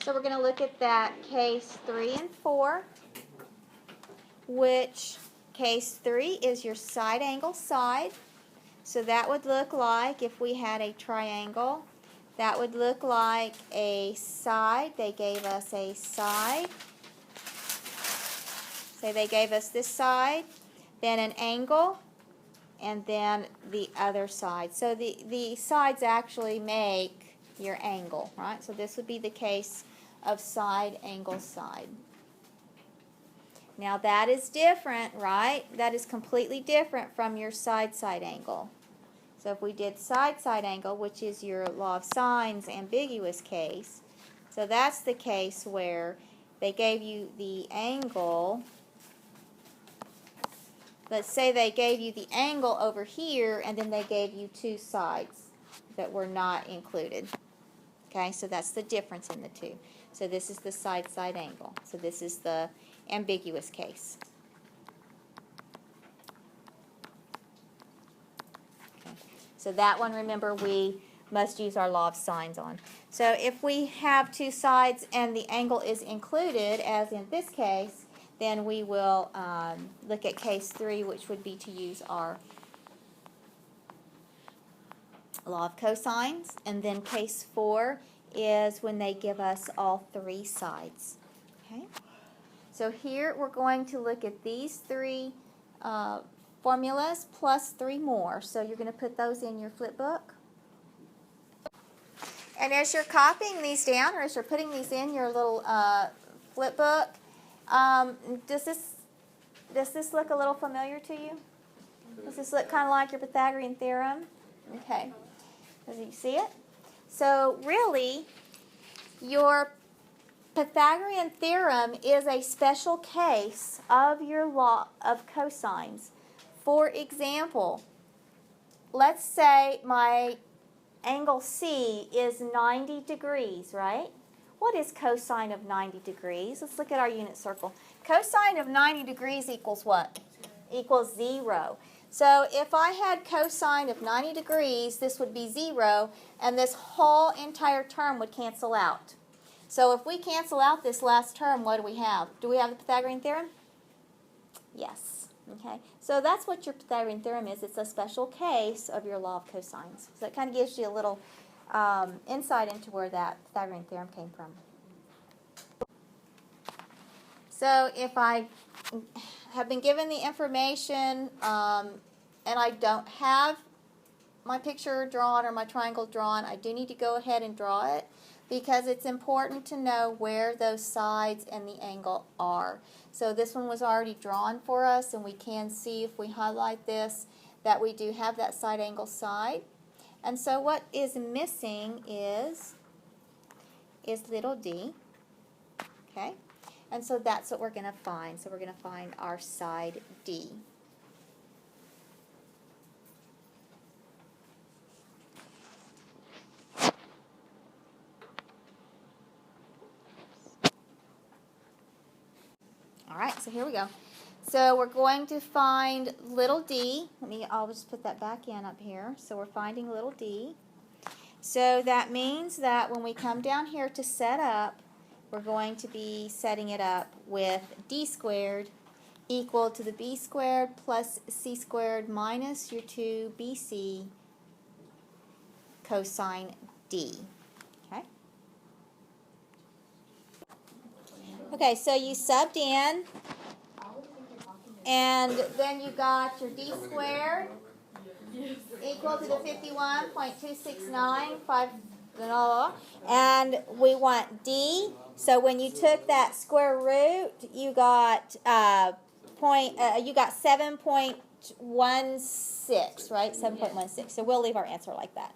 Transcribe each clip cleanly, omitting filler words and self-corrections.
So we're going to look at that case 3 and 4, which case 3 is your side angle side. So that would look like, if we had a triangle, that would look like a side. They gave us a side. Say they gave us this side, then an angle, and then the other side. So the sides actually make your angle, right? So this would be the case of side, angle, side. Now that is different, right? That is completely different from your side angle. So if we did side angle, which is your law of sines ambiguous case, so that's the case where they gave you the angle. Let's say they gave you the angle over here, and then they gave you two sides that were not included. Okay, so that's the difference in the two. So this is the side angle. So this is the ambiguous case. Okay. So that one, remember, we must use our law of sines on. So if we have two sides and the angle is included, as in this case, then we will look at case 3, which would be to use our law of cosines. And then case 4 is when they give us all three sides. Okay. So here we're going to look at these three formulas plus 3 more. So you're going to put those in your flip book. And as you're copying these down, or as you're putting these in your little flip book, does this look a little familiar to you? Does this look kind of like your Pythagorean theorem? Okay. Does you see it? So really, your Pythagorean theorem is a special case of your law of cosines. For example, let's say my angle C is 90 degrees, right? What is cosine of 90 degrees? Let's look at our unit circle. Cosine of 90 degrees equals what? Equals 0. So if I had cosine of 90 degrees, this would be 0, and this whole entire term would cancel out. So if we cancel out this last term, what do we have? Do we have the Pythagorean theorem? Yes. Okay. So that's what your Pythagorean theorem is. It's a special case of your law of cosines. So it kind of gives you a little insight into where that Pythagorean theorem came from. So if I have been given the information and I don't have my picture drawn or my triangle drawn, I do need to go ahead and draw it, because it's important to know where those sides and the angle are. So this one was already drawn for us, and we can see if we highlight this that we do have that side angle side. And so what is missing is little d. Okay? And so that's what we're going to find. So we're going to find our side D. All right, so here we go. So we're going to find little d. I'll just put that back in up here. So we're finding little d. So that means that when we come down here to set up, we're going to be setting it up with d squared equal to the b squared plus c squared minus your 2bc cosine d. Okay? Okay, so you subbed in, and then you got your d squared equal to the 51.269, and we want d. So when you took that square root, you got you got 7.16, right? 7.16. So we'll leave our answer like that.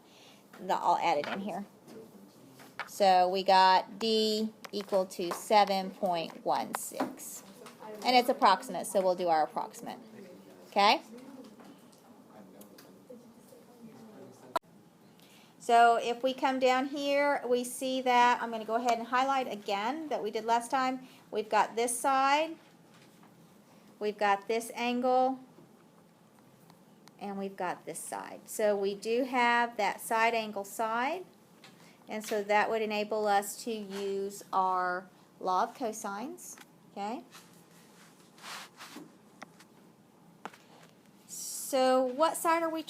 I'll add it in here. So we got d equal to 7.16. And it's approximate, so we'll do our approximate. Okay? So if we come down here, we see that, I'm going to go ahead and highlight again that we did last time. We've got this side, we've got this angle, and we've got this side. So we do have that side angle side. And so that would enable us to use our law of cosines, okay? So what side are we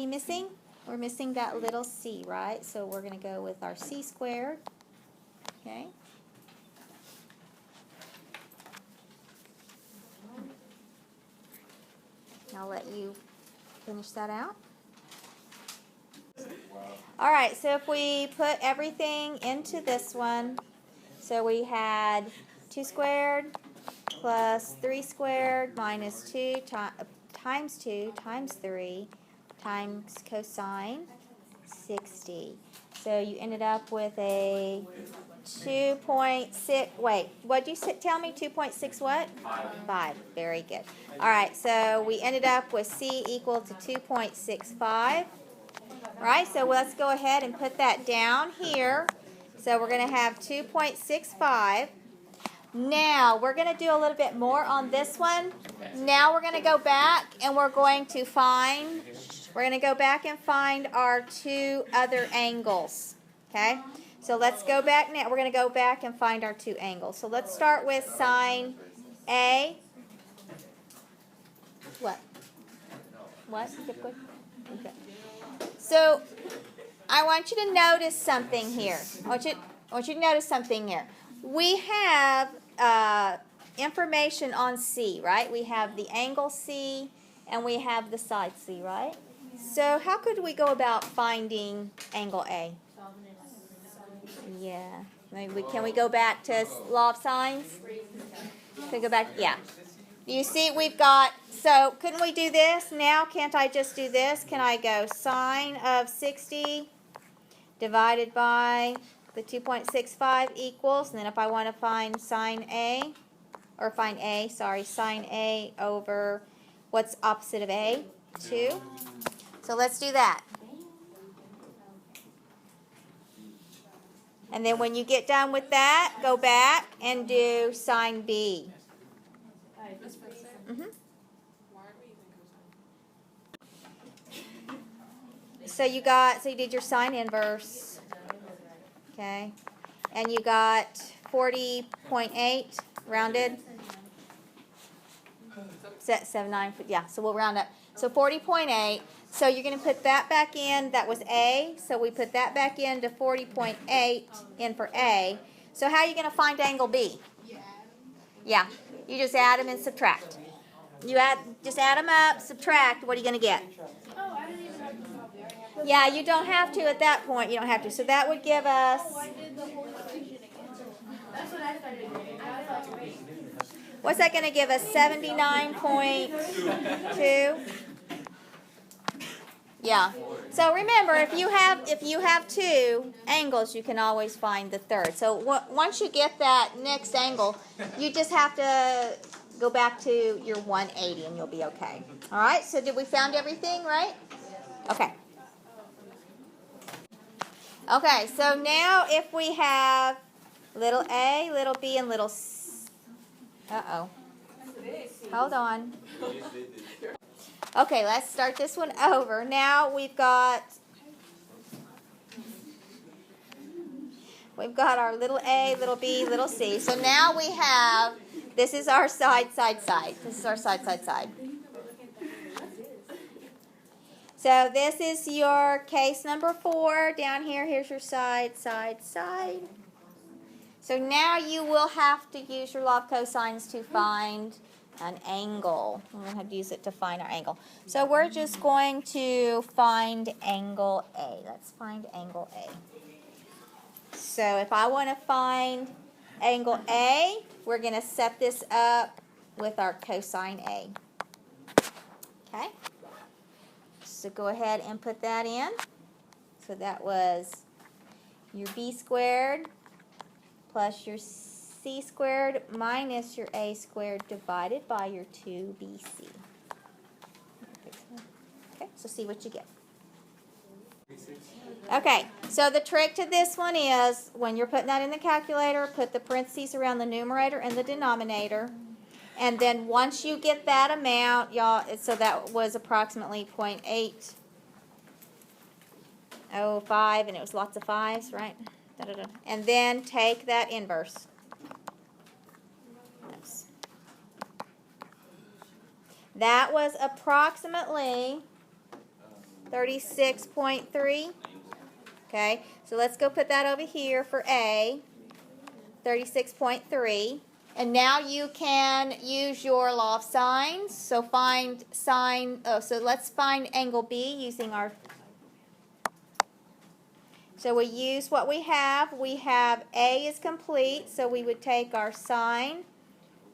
missing? We're missing that little c, right? So we're going to go with our c squared, okay? I'll let you finish that out. All right, so if we put everything into this one, so we had 2 squared plus 3 squared minus 2 times 2 times 3 times cosine 60. So you ended up with a 2.6, wait, what did you tell me? 2.6 what? 5. Very good. All right, so we ended up with C equal to 2.65. All right, so let's go ahead and put that down here. So we're going to have 2.65. Now, we're going to do a little bit more on this one. Now we're going to go back and we're going to find our 2 other angles. Okay? So let's go back now. We're going to go back and find our 2 angles. So let's start with sine A. What? What? Okay. So I want you to notice something here. I want you to notice something here. We have information on C, right? We have the angle C and we have the side C, right? So how could we go about finding angle A? Yeah. Can we go back to law of sines? Can we go back? Yeah. You see, we've got, so couldn't we do this? Now, can't I just do this? Can I go sine of 60 divided by the 2.65 equals, and then if I want to find sine A over what's opposite of A? 2. So let's do that. And then when you get done with that, go back and do sine B. Mm-hmm. So you did your sine inverse, okay, and you got 40.8 rounded. 79, yeah. So we'll round up. So 40.8. So you're going to put that back in. That was A. So we put that back into 40.8 in for A. So how are you going to find angle B? Yeah. You just add them and subtract. Just add them up, subtract. What are you going to get? Oh, I didn't even have to solve there. Yeah, you don't have to at that point. You don't have to. So that would give us. Oh, I did the whole equation again. That's what I started doing. I was like, wait. What's that going to give us? 79.2. Yeah. So remember, if you have 2 angles, you can always find the third. So once you get that next angle, you just have to go back to your 180 and you'll be okay. All right? So did we found everything, right? Okay. Okay, so now if we have little a, little b, and little c. Uh-oh. Hold on. Okay, let's start this one over. Now we've got our little a, little b, little c. So now we have, this is our side. This is our side. So this is your case number 4. Down here, here's your side. So now you will have to use your law of cosines to find an angle. We're going to have to use it to find our angle. So we're just going to find angle A. Let's find angle A. So if I want to find angle A, we're going to set this up with our cosine A. Okay? So go ahead and put that in. So that was your B squared plus your C squared minus your A squared divided by your 2BC. Okay, so see what you get. Okay, so the trick to this one is when you're putting that in the calculator, put the parentheses around the numerator and the denominator. And then once you get that amount, y'all, so that was approximately 0.8 Oh, 5, and it was lots of 5s, right? Da, da, da. And then take that inverse. Oops. That was approximately 36.3. Okay, so let's go put that over here for A, 36.3. And now you can use your law of sines. So find sine, so let's find angle B using our, so we use what we have. We have A is complete, so we would take our sine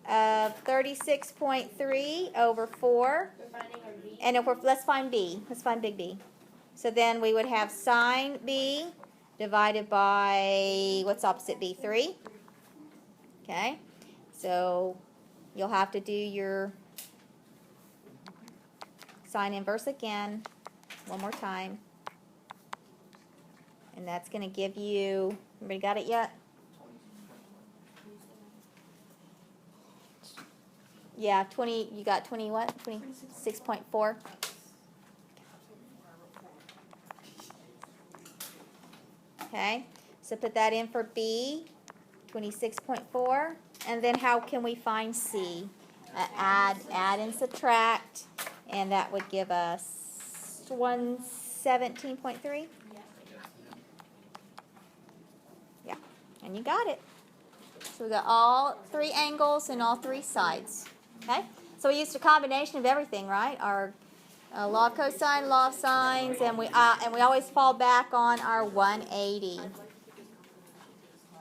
of 36.3 over 4. We're finding our B. And if let's find B. Let's find big B. So then we would have sine B divided by, what's opposite B? 3. Okay. So you'll have to do your sine inverse again one more time. And that's going to give you, everybody got it yet? Yeah, 20, you got 20 what? 26.4. Okay, so put that in for B, 26.4. And then how can we find C? Add and subtract, and that would give us 117.3. Yeah, and you got it. So we got all 3 angles and all 3 sides. Okay, so we used a combination of everything, right? Our law of cosine, law of sines, and we always fall back on our 180.